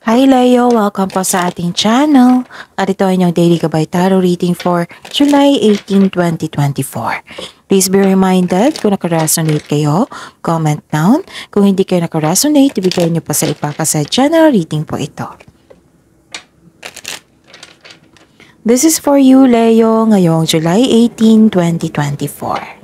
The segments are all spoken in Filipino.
Hi Leo! Welcome po sa ating channel. At ito ay inyong Daily Gabay Tarot reading for July 18, 2024. Please be reminded kung nakaresonate kayo, comment down. Kung hindi kayo nakaresonate, ibigay niyo pa sa ipakasad channel reading po ito. This is for you Leo ngayong July 18, 2024.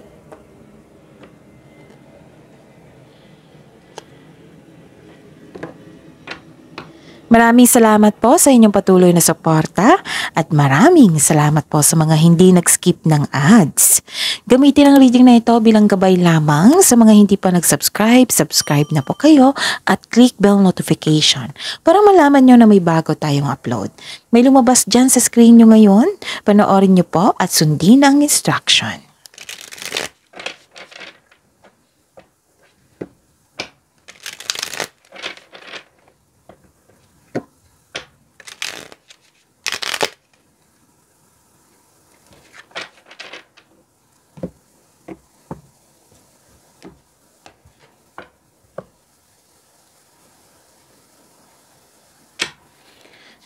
Maraming salamat po sa inyong patuloy na suporta at maraming salamat po sa mga hindi nag-skip ng ads. Gamitin ang reading na ito bilang gabay lamang sa mga hindi pa nag-subscribe, subscribe na po kayo at click bell notification para malaman nyo na may bago tayong upload. May lumabas dyan sa screen nyo ngayon, panoorin nyo po at sundin ang instruction.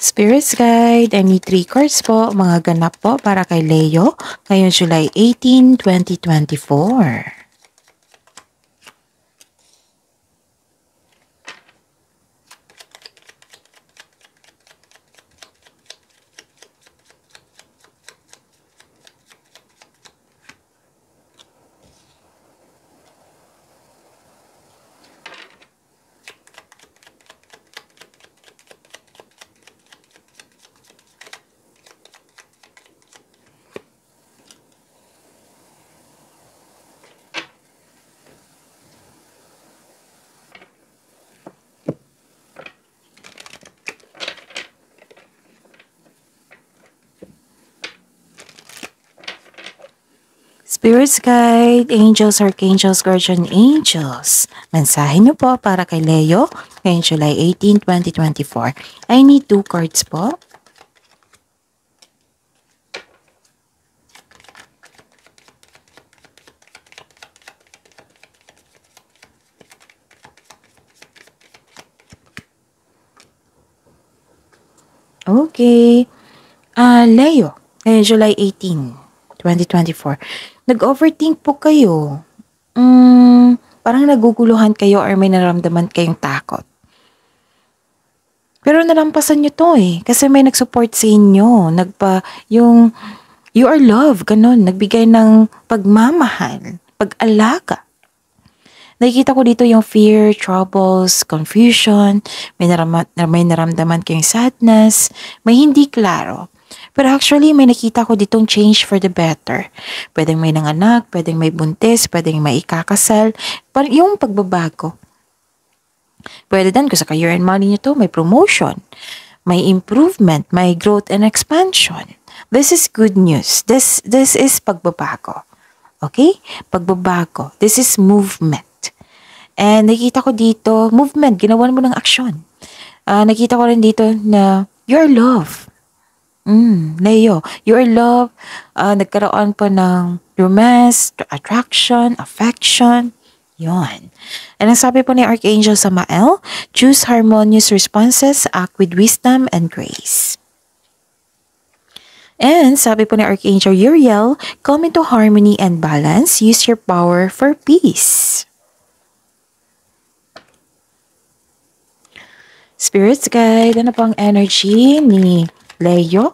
Spirits Guide, I need 3 cards po, mga ganap po para kay Leo ngayong July 18, 2024. Spirits Guide, Angels, Archangels, Guardian Angels. Mensahe niyo po para kay Leo ngayong July 18, 2024. I need 2 cards po. Okay. Leo, ngayong July 18, 2024. Nag-overthink po kayo. Parang naguguluhan kayo or may nararamdaman kayong takot. Pero nalampasan nyo to kasi may nag-support sa inyo. You are love, ganun. Nagbigay ng pagmamahal, pag-alaga. Nakikita ko dito yung fear, troubles, confusion, may naramdaman kayong sadness, may hindi klaro. Pero actually, may nakita ko ditong change for the better. Pwedeng may nanganak, pwedeng may buntis, pwedeng may ikakasal. Yung pagbabago. Pwede din kung sa career and money nyo to, may promotion, may improvement, may growth and expansion. This is good news. This is pagbabago. Okay? Pagbabago. This is movement. And nakita ko dito, movement, ginawan mo ng aksyon. Nakita ko rin dito na your love. Leo, your love, nagkaroon pa ng romance, attraction, affection, yon. And ang sabi po ni Archangel Samael, choose harmonious responses, act with wisdom and grace. And sabi po ni Archangel Uriel, come into harmony and balance, use your power for peace. Spirits Guide, ano po ang energy ni Leo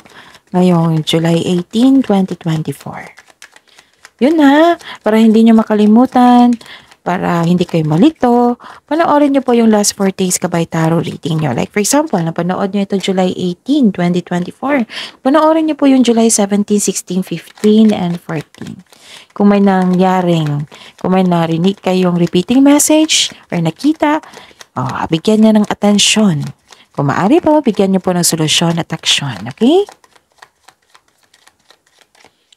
ngayong July 18, 2024. Yun na, para hindi nyo makalimutan, para hindi kayo malito, panoorin nyo po yung last 4 days Gabay Tarot reading nyo. Like for example, napanood nyo ito July 18, 2024. Panoorin nyo po yung July 17, 16, 15, and 14. Kung may nangyaring, kung may narinig kayong repeating message or nakita, bigyan niya ng atensyon. Kung maaari po, bigyan niyo po ng solusyon at aksyon. Okay?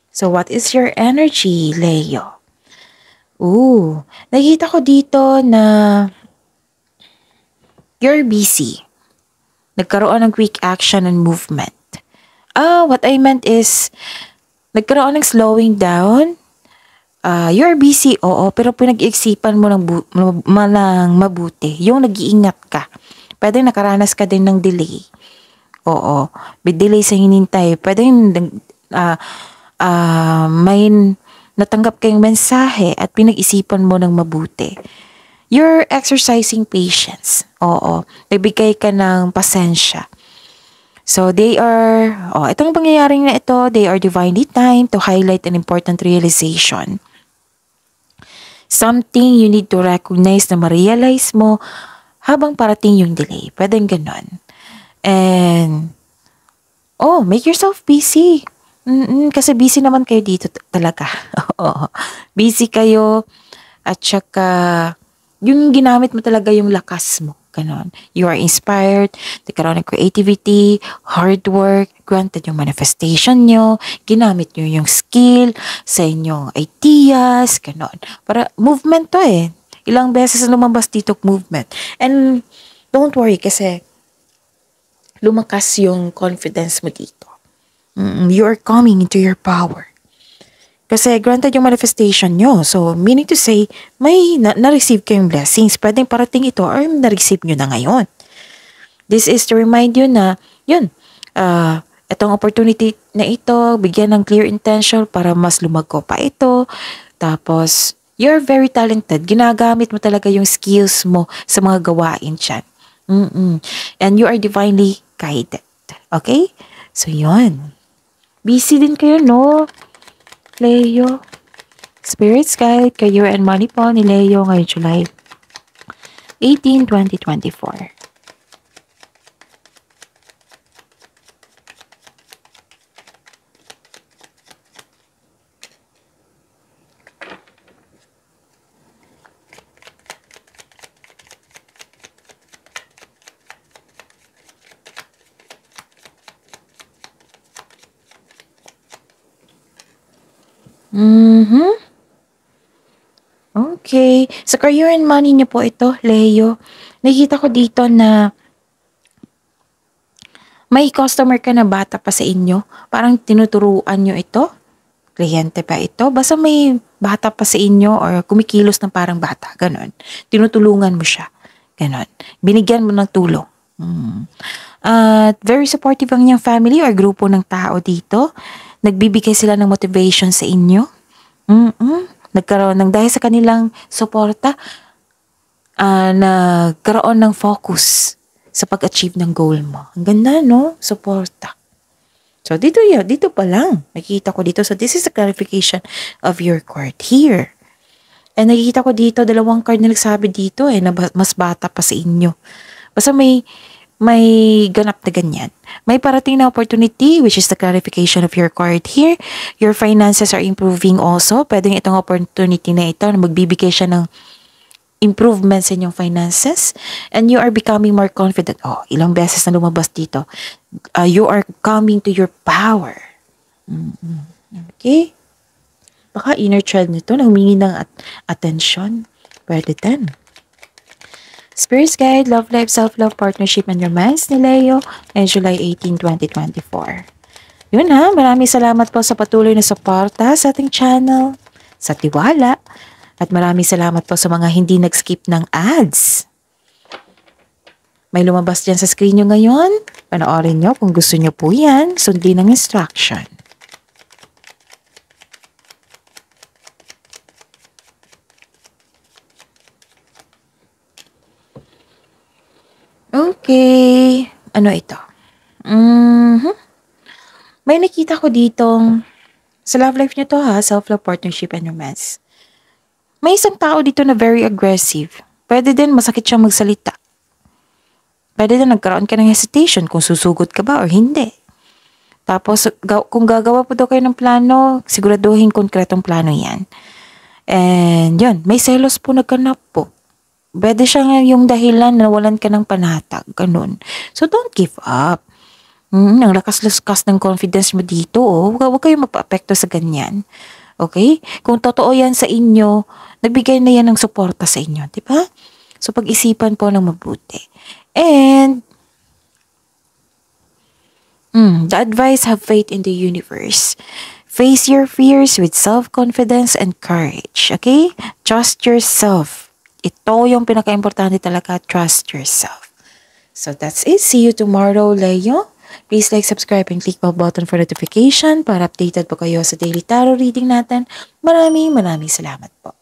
So, what is your energy, Leo? Nakita ko dito na you're busy. Nagkaroon ng quick action and movement. What I meant is, nagkaroon ng slowing down. You're busy, oo, pero pinag-iisipan mo ng mabuti. Yung nag-iingat ka. Pwede nakaranas ka din ng delay. Oo, may delay sa hinintay. Pwede may natanggap kayong mensahe at pinag-isipan mo ng mabuti. You're exercising patience. Oo, nagbigay ka ng pasensya. So itong pangyayaring na ito, they are divinely timed to highlight an important realization. Something you need to recognize na ma-realize mo habang parating yung delay. Pwedeng ganon. And, make yourself busy. Kasi busy naman kayo dito talaga. Busy kayo at saka yung ginamit mo talaga yung lakas mo. Ganon. You are inspired, nagkaroon ng creativity, hard work, granted yung manifestation nyo, ginamit nyo yung skill sa inyong ideas, ganon. Para movement to eh. Ilang beses lumabas dito movement. And don't worry kasi lumakas yung confidence mo dito. You are coming into your power. Kasi granted yung manifestation nyo. So, meaning to say, may na-receive kayong blessings. Pwedeng parating ito or na-receive nyo na ngayon. This is to remind you na, itong opportunity na ito, bigyan ng clear intention para mas lumago pa ito. Tapos, you're very talented. Ginagamit mo talaga yung skills mo sa mga gawain dyan. And you are divinely guided. Okay? So, yun. Busy din kayo, no? Leo. Spirit's Guide, Career and Money po ni Leo ngayong July 18, 2024. Okay. Sa career and money niyo po ito, Leo. Nakikita ko dito na may customer ka na bata pa sa inyo. Parang tinuturuan nyo ito. Kliyente pa ito. Basta may bata pa sa inyo or kumikilos ng parang bata. Ganon. Tinutulungan mo siya. Ganon. Binigyan mo ng tulong. At very supportive ang inyong family or grupo ng tao dito. Nagbibigay sila ng motivation sa inyo. Nagkaroon ng dahil sa kanilang suporta, nagkaroon ng focus sa pag-achieve ng goal mo. Ang ganda, no? Suporta. So, dito pa lang. Nakikita ko dito. So, this is a clarification of your card here. And nakikita ko dito, 2 card na nagsabi dito na mas bata pa sa inyo. Basta may ganap na ganyan. May parating na opportunity, which is the clarification of your card here. Your finances are improving also. Pwedeng itong opportunity na ito na magbibigay siya ng improvements in yung finances. And you are becoming more confident. Ilang beses na lumabas dito. You are coming to your power. Okay? Baka inner child nito na humingi ng attention. Pwede din. Spirit's Guide, Love Life, Self-Love, Partnership, and Romance ni Leo ngayong July 18, 2024. Yun maraming salamat po sa patuloy na suporta sa ating channel, sa tiwala, at maraming salamat po sa mga hindi nag-skip ng ads. May lumabas dyan sa screen nyo ngayon. Panoorin nyo kung gusto nyo po yan. Sundin ang instruction. Okay. Ano ito? May nakita ko ditong sa love life nyo to self-love, partnership, and romance. May isang tao dito na very aggressive. Pwede din masakit siyang magsalita. Pwede din nagkaroon ka ng hesitation kung susugod ka ba or hindi. Tapos kung gagawa po daw kayo ng plano, siguraduhin konkretong plano yan. And yun, may selos po nagkanap po. Pwede siya yung dahilan na nawalan ka ng panatag. Ganun. So, don't give up. Ang lakas-lakas ng confidence mo dito. Huwag kayong magpa-apekto sa ganyan. Okay? Kung totoo yan sa inyo, nagbigay na yan ng suporta sa inyo. Diba? So, pag-isipan po ng mabuti. And, the advice, have faith in the universe. Face your fears with self-confidence and courage. Okay? Trust yourself. Ito yung pinaka-importante talaga, trust yourself. So that's it. See you tomorrow, Leo. Please like, subscribe, and click bell button for notification para updated po kayo sa daily tarot reading natin. Maraming salamat po.